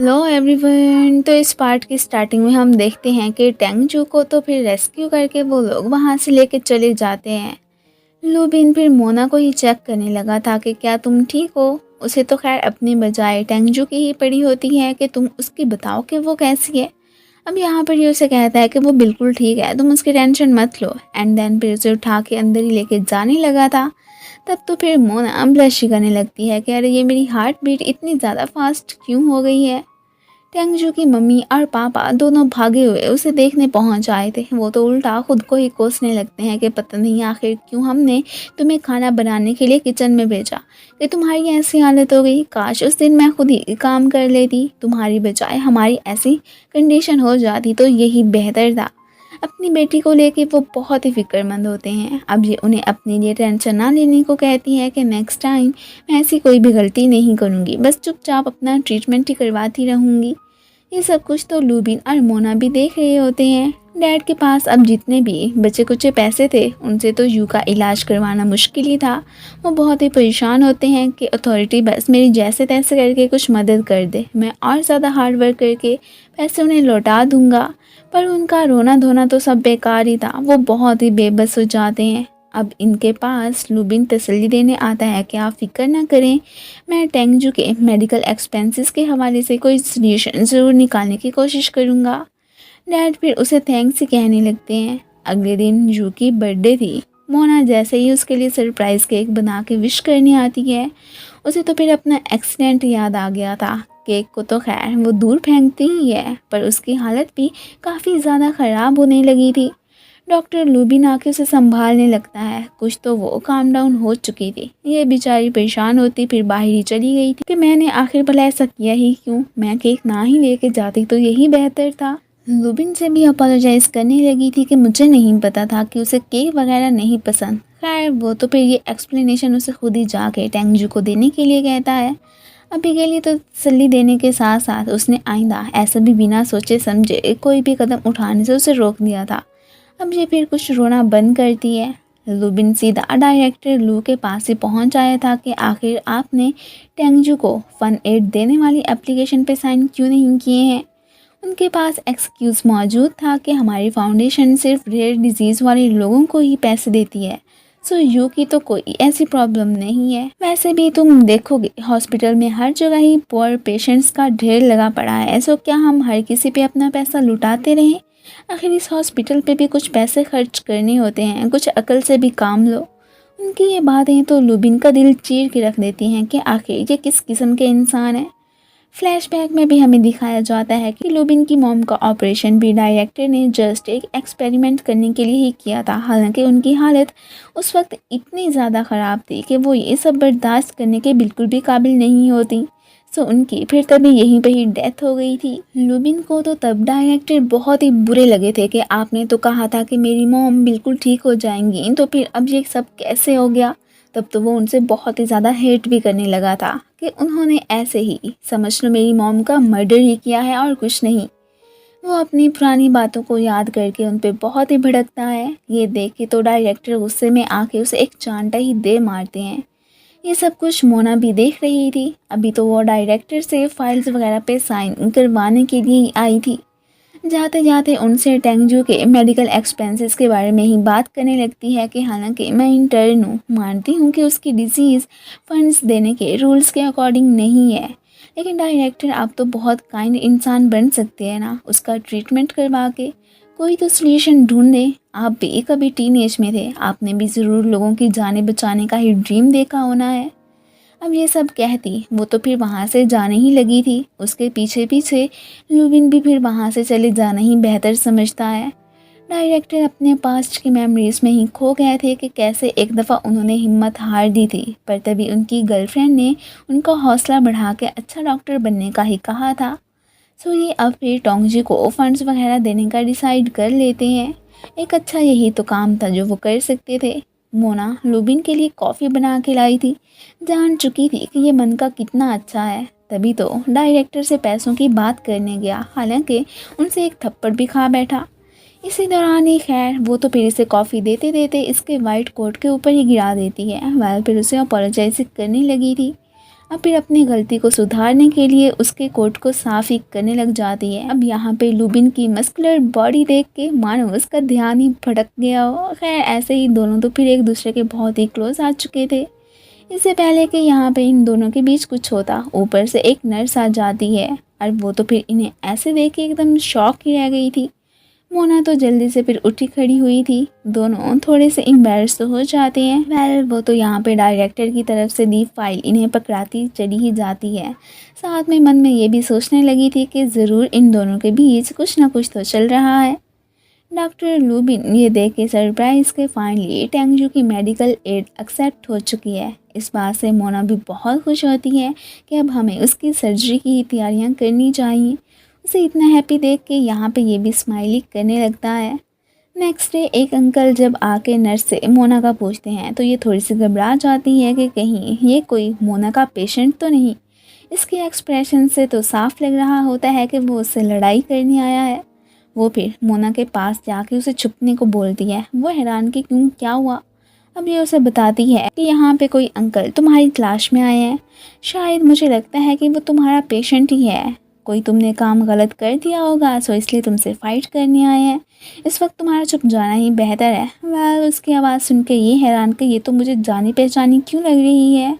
Hello everyone. तो इस part की स्टार्टिंग में हम देखते हैं कि टेंगजू को तो फिर रेस्क्यू करके वो लोग वहाँ से लेके चले जाते हैं। लूबिन फिर मोना को ही चेक करने लगा था कि क्या तुम ठीक हो। उसे तो खैर अपनी बजाय टेंगजू की ही पड़ी होती है कि तुम उसकी बताओ कि वो कैसी है। अब यहाँ पर ये उसे कहता है कि वो बिल्कुल ठीक है, तुम उसकी टेंशन मत लो। एंड देन फिर उसे उठा के अंदर ही लेके जाने लगा था। तब तो फिर मोना ब्लश करने लगती है कि अरे ये मेरी हार्ट बीट इतनी ज़्यादा फास्ट क्यों हो गई है। टेंगजू की मम्मी और पापा दोनों भागे हुए उसे देखने पहुंच आए थे। वो तो उल्टा खुद को ही कोसने लगते हैं कि पता नहीं आखिर क्यों हमने तुम्हें खाना बनाने के लिए किचन में भेजा कि तुम्हारी ऐसी हालत हो गई। काश उस दिन मैं खुद ही काम कर लेती, तुम्हारी बजाय हमारी ऐसी कंडीशन हो जाती तो यही बेहतर था। अपनी बेटी को लेके वो बहुत ही फिक्रमंद होते हैं। अब ये उन्हें अपने लिए टेंशन ना लेने को कहती है कि नेक्स्ट टाइम मैं ऐसी कोई भी गलती नहीं करूँगी, बस चुपचाप अपना ट्रीटमेंट ही करवाती रहूँगी। ये सब कुछ तो लूबिन और मोना भी देख रहे होते हैं। डैड के पास अब जितने भी बचे कुचे पैसे थे उनसे तो यू का इलाज करवाना मुश्किल ही था। वो बहुत ही परेशान होते हैं कि अथॉरिटी बस मेरी जैसे तैसे करके कुछ मदद कर दे, मैं और ज़्यादा हार्ड वर्क करके पैसे उन्हें लौटा दूंगा। पर उनका रोना धोना तो सब बेकार ही था। वो बहुत ही बेबस हो जाते हैं। अब इनके पास लुबिन तसल्ली देने आता है कि आप फिक्र ना करें, मैं टेंगजू के मेडिकल एक्सपेंसेस के हवाले से कोई सोल्यूशन ज़रूर निकालने की कोशिश करूँगा। डैड फिर उसे थैंक्स ही कहने लगते हैं। अगले दिन जू की बर्थडे थी। मोना जैसे ही उसके लिए सरप्राइज़ केक बना के विश करने आती है, उसे तो फिर अपना एक्सीडेंट याद आ गया था। केक को तो खैर वो दूर फेंकती ही है, पर उसकी हालत भी काफ़ी ज़्यादा ख़राब होने लगी थी। डॉक्टर लूबिन आके उसे संभालने लगता है। कुछ तो वो काम डाउन हो चुकी थी। ये बेचारी परेशान होती फिर बाहर ही चली गई थी कि मैंने आखिर भला ऐसा किया ही क्यों, मैं केक ना ही लेके जाती तो यही बेहतर था। लुबिन से भी अपोलोजाइज करने लगी थी कि मुझे नहीं पता था कि उसे केक वगैरह नहीं पसंद। खैर वो तो फिर ये एक्सप्लेनेशन उसे खुद ही जाके टेंगजू को देने के लिए कहता है। अभी के लिए तो तसल्ली देने के साथ साथ उसने आइंदा ऐसा भी बिना सोचे समझे कोई भी कदम उठाने से उसे रोक दिया था। अब ये फिर कुछ रोना बंद करती है। लुबिन सीधा डायरेक्टर लू के पास ही पहुंच आया था कि आखिर आपने टेंगजू को फन एड देने वाली एप्लीकेशन पे साइन क्यों नहीं किए हैं। उनके पास एक्सक्यूज़ मौजूद था कि हमारी फाउंडेशन सिर्फ रेयर डिजीज़ वाले लोगों को ही पैसे देती है, सो यू की तो कोई ऐसी प्रॉब्लम नहीं है। वैसे भी तुम देखोगे हॉस्पिटल में हर जगह ही पुअर पेशेंट्स का ढेर लगा पड़ा है, सो क्या हम हर किसी पे अपना पैसा लुटाते रहें। आखिर इस हॉस्पिटल पे भी कुछ पैसे खर्च करने होते हैं, कुछ अकल से भी काम लो। उनकी ये बातें तो लुबिन का दिल चीर के रख देती हैं कि आखिर ये किस किस्म के इंसान हैं। फ्लैशबैक में भी हमें दिखाया जाता है कि लुबिन की मॉम का ऑपरेशन भी डायरेक्टर ने जस्ट एक एक्सपेरिमेंट करने के लिए ही किया था। हालांकि उनकी हालत उस वक्त इतनी ज़्यादा ख़राब थी कि वो ये सब बर्दाश्त करने के बिल्कुल भी काबिल नहीं होती। सो उनकी फिर तभी यहीं पे ही डेथ हो गई थी। लुबिन को तो तब डायरेक्टर बहुत ही बुरे लगे थे कि आपने तो कहा था कि मेरी मॉम बिल्कुल ठीक हो जाएंगी, तो फिर अब ये सब कैसे हो गया। तब तो वो उनसे बहुत ही ज़्यादा हेट भी करने लगा था कि उन्होंने ऐसे ही समझ लो मेरी मॉम का मर्डर ही किया है और कुछ नहीं। वो अपनी पुरानी बातों को याद करके उन पे बहुत ही भड़कता है। ये देख के तो डायरेक्टर गुस्से में आके उसे एक चांटा ही दे मारते हैं। ये सब कुछ मोना भी देख रही थी। अभी तो वो डायरेक्टर से फाइल्स वगैरह पे साइन करवाने के लिए ही आई थी। जाते जाते उनसे टेंगजू के मेडिकल एक्सपेंसेस के बारे में ही बात करने लगती है कि हालांकि मैं इंटर्न हूँ, मानती हूँ कि उसकी डिजीज़ फंड्स देने के रूल्स के अकॉर्डिंग नहीं है, लेकिन डायरेक्टर आप तो बहुत काइंड इंसान बन सकते हैं ना, उसका ट्रीटमेंट करवा के कोई तो सोल्यूशन ढूंढे। आप भी कभी टीन एज में थे, आपने भी ज़रूर लोगों की जानें बचाने का ही ड्रीम देखा होना है। अब ये सब कहती वो तो फिर वहाँ से जाने ही लगी थी। उसके पीछे पीछे लुबिन भी फिर वहाँ से चले जाना ही बेहतर समझता है। डायरेक्टर अपने पास्ट की मेमोरीज में ही खो गए थे कि कैसे एक दफ़ा उन्होंने हिम्मत हार दी थी, पर तभी उनकी गर्लफ्रेंड ने उनका हौसला बढ़ा के अच्छा डॉक्टर बनने का ही कहा था। सो ये अब फिर टोंगजी को फंड्स वगैरह देने का डिसाइड कर लेते हैं। एक अच्छा यही तो काम था जो वो कर सकते थे। मोना लुबिन के लिए कॉफ़ी बना के लाई थी, जान चुकी थी कि ये मन का कितना अच्छा है। तभी तो डायरेक्टर से पैसों की बात करने गया, हालांकि उनसे एक थप्पड़ भी खा बैठा। इसी दौरान ही खैर वो तो फिर इसे कॉफ़ी देते देते इसके वाइट कोट के ऊपर ही गिरा देती है। वह फिर उसे अपोलोजाइज करने लगी थी। अब फिर अपनी गलती को सुधारने के लिए उसके कोट को साफ ही करने लग जाती है। अब यहाँ पे लुबिन की मस्कुलर बॉडी देख के मानो उसका ध्यान ही भटक गया हो। खैर ऐसे ही दोनों तो फिर एक दूसरे के बहुत ही क्लोज आ चुके थे। इससे पहले कि यहाँ पे इन दोनों के बीच कुछ होता, ऊपर से एक नर्स आ जाती है और वो तो फिर इन्हें ऐसे देख के एकदम शॉक ही रह गई थी। मोना तो जल्दी से फिर उठी खड़ी हुई थी। दोनों थोड़े से एम्बैरस तो हो जाते हैं। वेल वो तो यहाँ पे डायरेक्टर की तरफ से दी फाइल इन्हें पकड़ाती चली ही जाती है। साथ में मन में ये भी सोचने लगी थी कि ज़रूर इन दोनों के बीच कुछ ना कुछ तो चल रहा है। डॉक्टर लुबिन ये देख के सरप्राइज के फाइनली टेंगजू की मेडिकल एड एक्सेप्ट हो चुकी है। इस बात से मोना भी बहुत खुश होती है कि अब हमें उसकी सर्जरी की तैयारियां करनी चाहिए। उसे इतना हैप्पी देख के यहाँ पे ये भी स्माइली करने लगता है। नेक्स्ट डे एक अंकल जब आके नर्स से मोना का पूछते हैं तो ये थोड़ी सी घबरा जाती है कि कहीं ये कोई मोना का पेशेंट तो नहीं। इसके एक्सप्रेशन से तो साफ लग रहा होता है कि वो उससे लड़ाई करने आया है। वो फिर मोना के पास जाके उसे छुपने को बोलती है। वो हैरान कि क्यों, क्या हुआ। अब ये उसे बताती है कि यहाँ पे कोई अंकल तुम्हारी तलाश में आए हैं। शायद मुझे लगता है कि वो तुम्हारा पेशेंट ही है। कोई तुमने काम गलत कर दिया होगा सो इसलिए तुमसे फाइट करने आए हैं। इस वक्त तुम्हारा चुप जाना ही बेहतर है। वह उसकी आवाज़ सुन के ये हैरान कि ये तो मुझे जानी पहचानी क्यों लग रही है।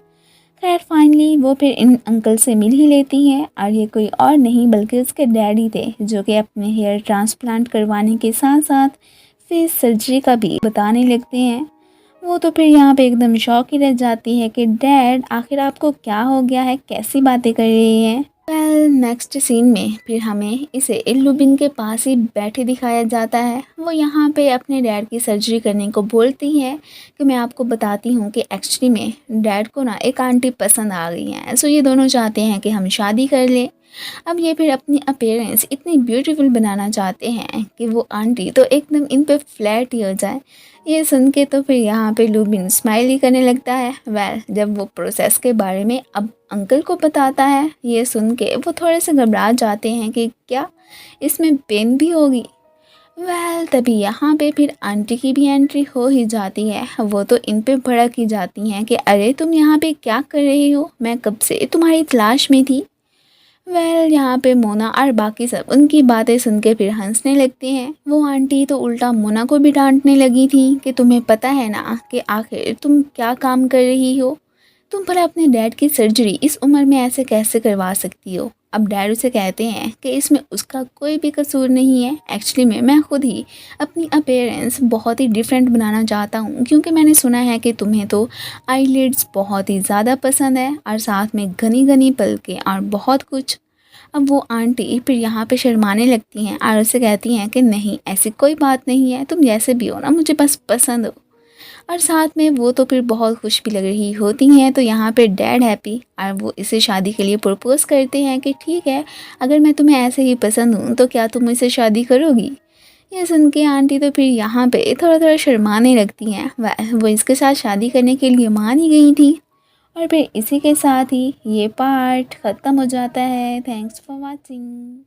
खैर फाइनली वो फिर इन अंकल से मिल ही लेती है और ये कोई और नहीं बल्कि उसके डैडी थे, जो कि अपने हेयर ट्रांसप्लांट करवाने के साथ साथ फेस सर्जरी का भी बताने लगते हैं। वो तो फिर यहाँ पे एकदम शॉक ही रह जाती है कि डैड आखिर आपको क्या हो गया है, कैसी बातें कर रही हैं। वेल नेक्स्ट सीन में फिर हमें इसे लुबिन के पास ही बैठे दिखाया जाता है। वो यहाँ पे अपने डैड की सर्जरी करने को बोलती है कि मैं आपको बताती हूँ कि एक्चुअली में डैड को ना एक आंटी पसंद आ गई हैं। सो ये दोनों चाहते हैं कि हम शादी कर लें। अब ये फिर अपनी अपीयरेंस इतनी ब्यूटीफुल बनाना चाहते हैं कि वो आंटी तो एकदम इन पे फ्लैट ही हो जाए। ये सुन के तो फिर यहाँ पे लुबिन स्माइल ही करने लगता है। वेल जब वो प्रोसेस के बारे में अब अंकल को बताता है, ये सुन के वो थोड़े से घबरा जाते हैं कि क्या इसमें पेन भी होगी। वेल तभी यहाँ पे फिर आंटी की भी एंट्री हो ही जाती है। वो तो इन पे भड़क ही जाती हैं कि अरे तुम यहाँ पे क्या कर रही हो, मैं कब से तुम्हारी तलाश में थी। वेल यहाँ पे मोना और बाकी सब उनकी बातें सुन के फिर हंसने लगते हैं। वो आंटी तो उल्टा मोना को भी डांटने लगी थी कि तुम्हें पता है ना कि आखिर तुम क्या काम कर रही हो। तुम भला अपने डैड की सर्जरी इस उम्र में ऐसे कैसे करवा सकती हो। अब डैड उसे कहते हैं कि इसमें उसका कोई भी कसूर नहीं है। एक्चुअली में मैं खुद ही अपनी अपीयरेंस बहुत ही डिफरेंट बनाना चाहता हूँ, क्योंकि मैंने सुना है कि तुम्हें तो आईलिड्स बहुत ही ज़्यादा पसंद है और साथ में घनी घनी पलकें और बहुत कुछ। अब वो आंटी फिर यहाँ पे शर्माने लगती हैं और उसे कहती हैं कि नहीं ऐसी कोई बात नहीं है, तुम जैसे भी हो ना मुझे बस पसंद हो। और साथ में वो तो फिर बहुत खुश भी लग रही होती हैं। तो यहाँ पे डैड हैप्पी और वो इसे शादी के लिए प्रपोज करते हैं कि ठीक है, अगर मैं तुम्हें ऐसे ही पसंद हूँ तो क्या तुम मुझसे शादी करोगी। ये सुन के आंटी तो फिर यहाँ पे थोड़ा थोड़ा शर्माने लगती हैं। वो इसके साथ शादी करने के लिए मान ही गई थी। और फिर इसी के साथ ही ये पार्ट ख़त्म हो जाता है। Thanks for watching.